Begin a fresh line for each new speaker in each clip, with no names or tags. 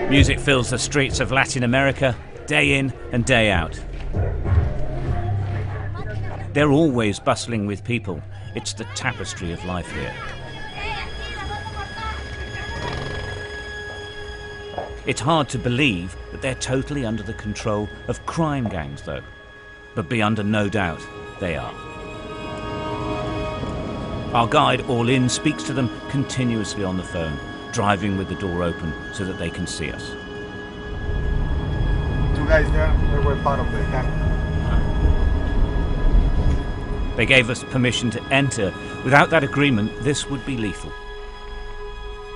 Music fills the streets of Latin America, day in and day out. They're always bustling with people. It's the tapestry of life here. It's hard to believe that they're totally under the control of crime gangs, though. But be under no doubt, they are. Our guide, All In, speaks to them continuously on the phone, driving with the door open so that they can see us.
Two guys there, they were part of the gang.
They gave us permission to enter. Without that agreement, this would be lethal.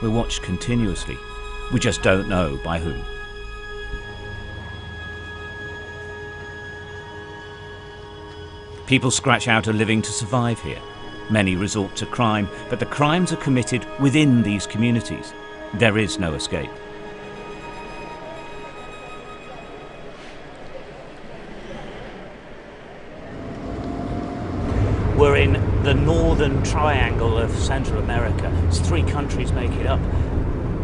We're watched continuously. We just don't know by whom. People scratch out a living to survive here. Many resort to crime, but the crimes are committed within these communities. There is no escape. We're in the northern triangle of Central America. It's 3 countries make it up: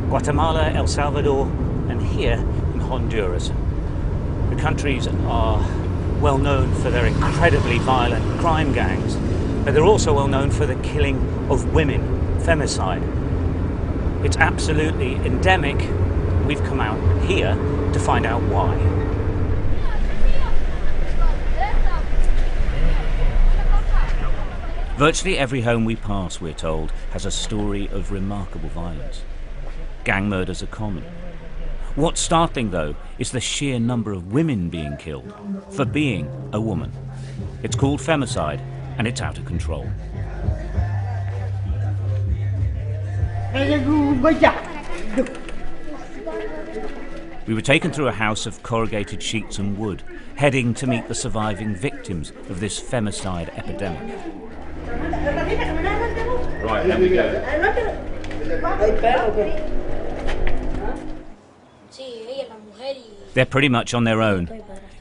Guatemala, El Salvador, and here in Honduras. The countries are well known for their incredibly violent crime gangs, but they're also well known for the killing of women, femicide. It's absolutely endemic. We've come out here to find out why. Virtually every home we pass, we're told, has a story of remarkable violence. Gang murders are common. What's startling, though, is the sheer number of women being killed for being a woman. It's called femicide, and it's out of control. We were taken through a house of corrugated sheets and wood, heading to meet the surviving victims of this femicide epidemic.
Right, then we go.
They're pretty much on their own.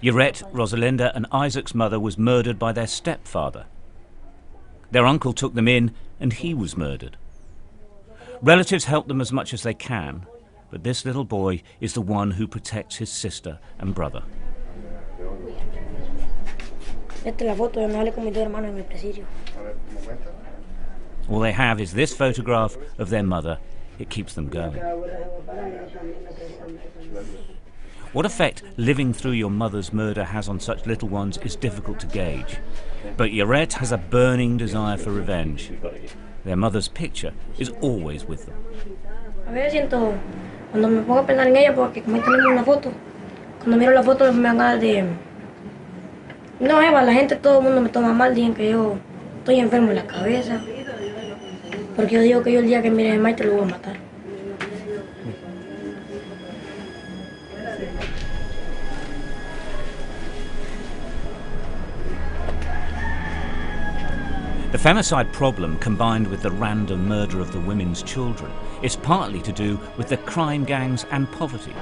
Yurette, Rosalinda and Isaac's mother was murdered by their stepfather. Their uncle took them in and he was murdered. Relatives help them as much as they can, but this little boy is the one who protects his sister and brother. All they have is this photograph of their mother. It keeps them going. What effect living through your mother's murder has on such little ones is difficult to gauge. But Yurette has a burning desire for revenge. Their mother's picture is always with them.
A veces siento, cuando me pongo a pensar en ella, porque como ahí tenemos una foto, cuando miro la foto me dan ganas de... No, Eva, la gente, todo el mundo me toma mal, dicen que yo estoy enfermo en la cabeza. Porque yo digo que yo el día que mire a Maite lo voy a matar.
The femicide problem, combined with the random murder of the women's children, is partly to do with the crime gangs and poverty.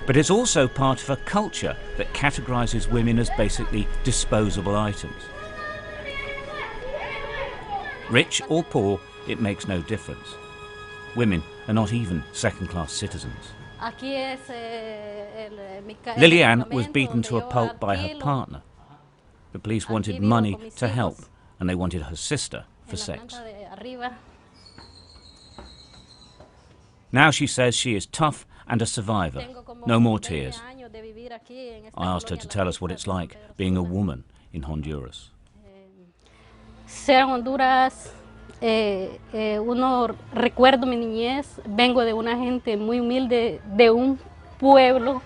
But it's also part of a culture that categorises women as basically disposable items. Rich or poor, it makes no difference. Women are not even second-class citizens. Liliane was beaten to a pulp by her partner. The police wanted money to help, and they wanted her sister for sex. Now she says she is tough and a survivor. No more tears. I asked her to tell us what it's like being a woman in Honduras.
Ser en Honduras, uno recuerdo mi niñez, vengo de una gente muy humilde, de un pueblo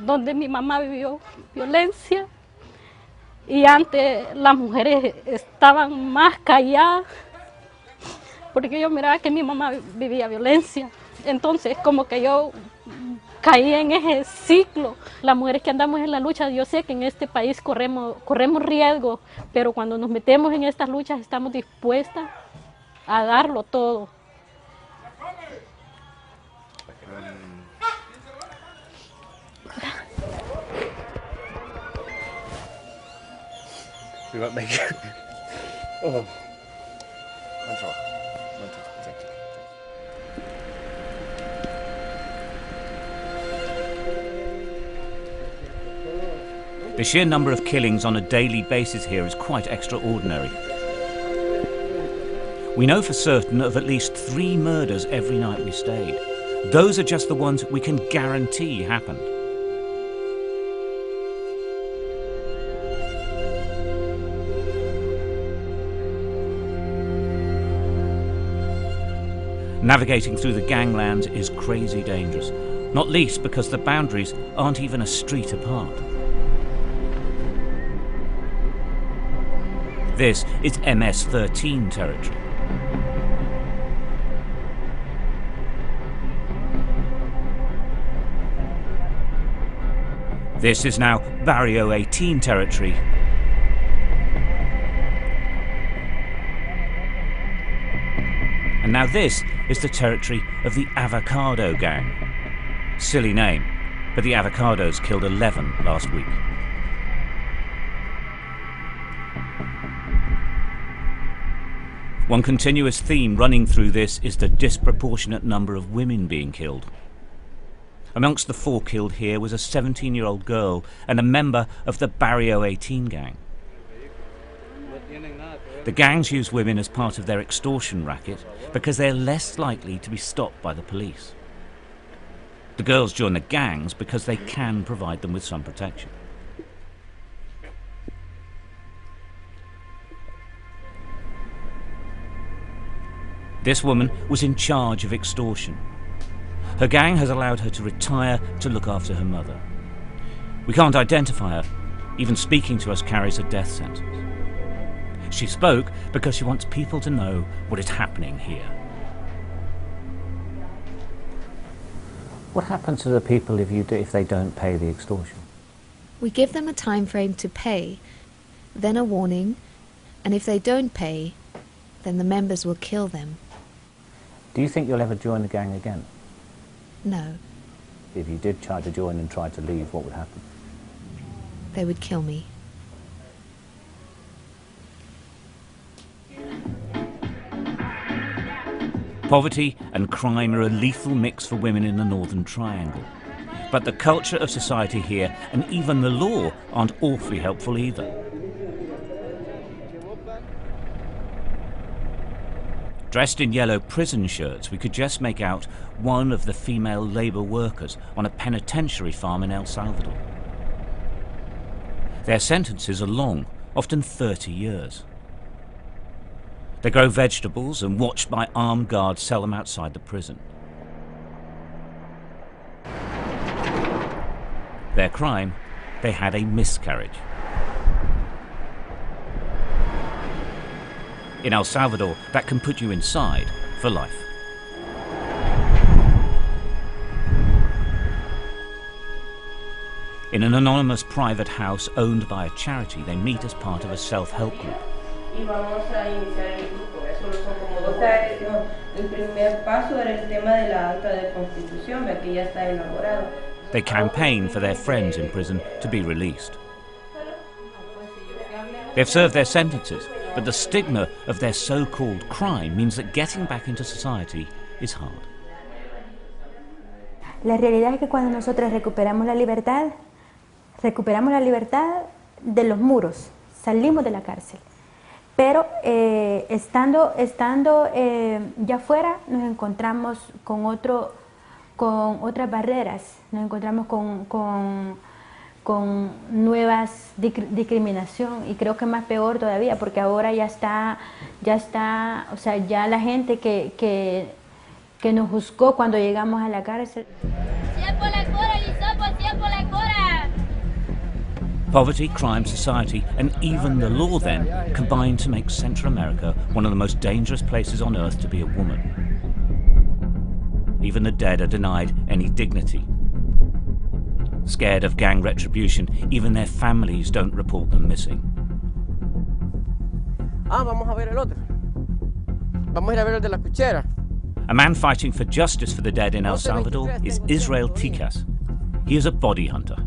donde mi mamá vivió violencia. Y antes las mujeres estaban más calladas porque yo miraba que mi mamá vivía violencia. Entonces como que yo caí en ese ciclo. Las mujeres que andamos en la lucha, yo sé que en este país corremos riesgo, pero cuando nos metemos en estas luchas estamos dispuestas a darlo todo.
We won't make it. Oh. Thank you.
The sheer number of killings on a daily basis here is quite extraordinary. We know for certain of at least 3 murders every night we stayed. Those are just the ones we can guarantee happened. Navigating through the ganglands is crazy dangerous, not least because the boundaries aren't even a street apart. This is MS-13 territory. This is now Barrio 18 territory. And now this is the territory of the Avocado Gang. Silly name, but the Avocados killed 11 last week. One continuous theme running through this is the disproportionate number of women being killed. Amongst the 4 killed here was a 17-year-old girl and a member of the Barrio 18 gang. The gangs use women as part of their extortion racket because they're less likely to be stopped by the police. The girls join the gangs because they can provide them with some protection. This woman was in charge of extortion. Her gang has allowed her to retire to look after her mother. We can't identify her. Even speaking to us carries a death sentence. She spoke because she wants people to know what is happening here. What happens to the people if they don't pay the extortion?
We give them a time frame to pay, then a warning, and if they don't pay, then the members will kill them.
Do you think you'll ever join the gang again?
No.
If you did try to join and try to leave, what would happen?
They would kill me.
Poverty and crime are a lethal mix for women in the Northern Triangle. But the culture of society here, and even the law, aren't awfully helpful either. Dressed in yellow prison shirts, we could just make out one of the female labour workers on a penitentiary farm in El Salvador. Their sentences are long, often 30 years. They grow vegetables and, watched by armed guards, sell them outside the prison. Their crime? They had a miscarriage. In El Salvador, that can put you inside for life. In an anonymous private house owned by a charity, they meet as part of a self-help group.
Y vamos a iniciar el grupo. Solo son como 2 años. El primer paso era el tema de la acta de constitución, que ya está elaborado.
They campaign for their friends in prison to be released. They've served their sentences, but the stigma of their so-called crime means that getting back into society is hard.
La realidad es que cuando nosotros recuperamos la libertad de los muros, salimos de la cárcel. Pero estando ya afuera nos encontramos con otras barreras, nos encontramos con nuevas discriminación, y creo que más peor todavía, porque ahora ya está, o sea, ya la gente que nos juzgó cuando llegamos a la cárcel.
Poverty, crime, society, and even the law then combine to make Central America one of the most dangerous places on earth to be a woman. Even the dead are denied any dignity. Scared of gang retribution, even their families don't report them missing.
Vamos a ver el otro. Vamos a ir a ver el de la cuchera.
A man fighting for justice for the dead in El Salvador is Israel Ticas. He is a body hunter.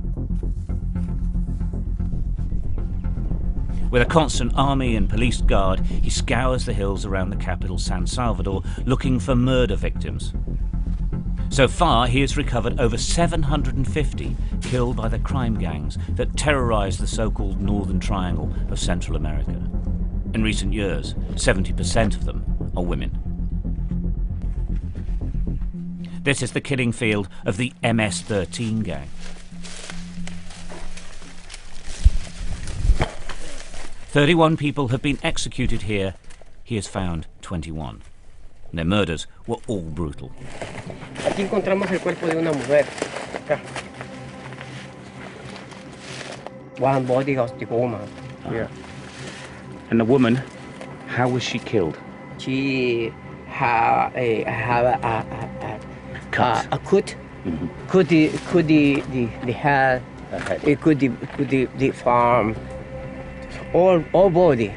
With a constant army and police guard, he scours the hills around the capital, San Salvador, looking for murder victims. So far, he has recovered over 750 killed by the crime gangs that terrorize the so-called Northern Triangle of Central America. In recent years, 70% of them are women. This is the killing field of the MS-13 gang. 31 people have been executed here. He has found 21. Their murders were all brutal.
Aquí encontramos el cuerpo de una mujer. Acá. One body of the woman. Here.
And the woman, how was she killed?
She have a cut.
Mm-hmm.
Could the head. It could the farm. All body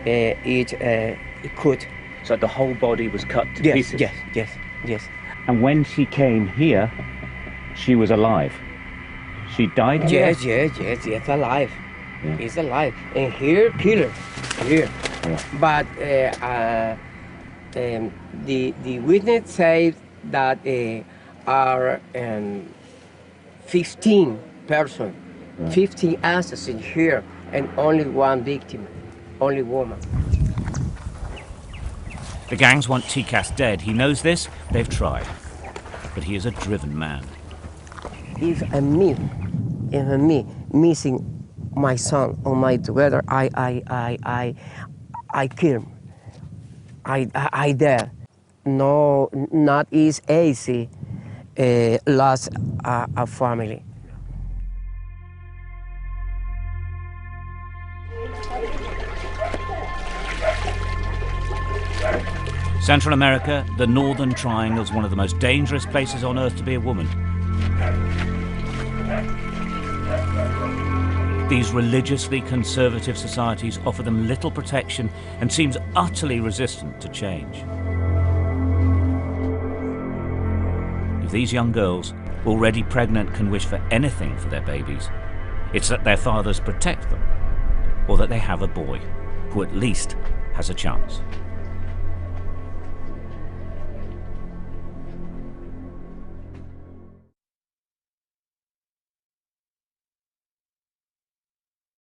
is cut.
So the whole body was cut to
Yes,
pieces?
yes.
And when she came here, she was alive? She died here?
Yes, alive.
Yeah.
It's alive. And here, killer. Here.
Yeah.
But the witness said that are 15 persons, 15 assassins here, and only one victim, only woman.
The gangs want Tikas dead. He knows this. They've tried. But he is a driven man.
If me missing my son or my together, I kill him. I dare. No, not is easy. Lost a family.
Central America, the Northern Triangle, is one of the most dangerous places on earth to be a woman. These religiously conservative societies offer them little protection and seems utterly resistant to change. If these young girls, already pregnant, can wish for anything for their babies, it's that their fathers protect them, or that they have a boy who at least has a chance.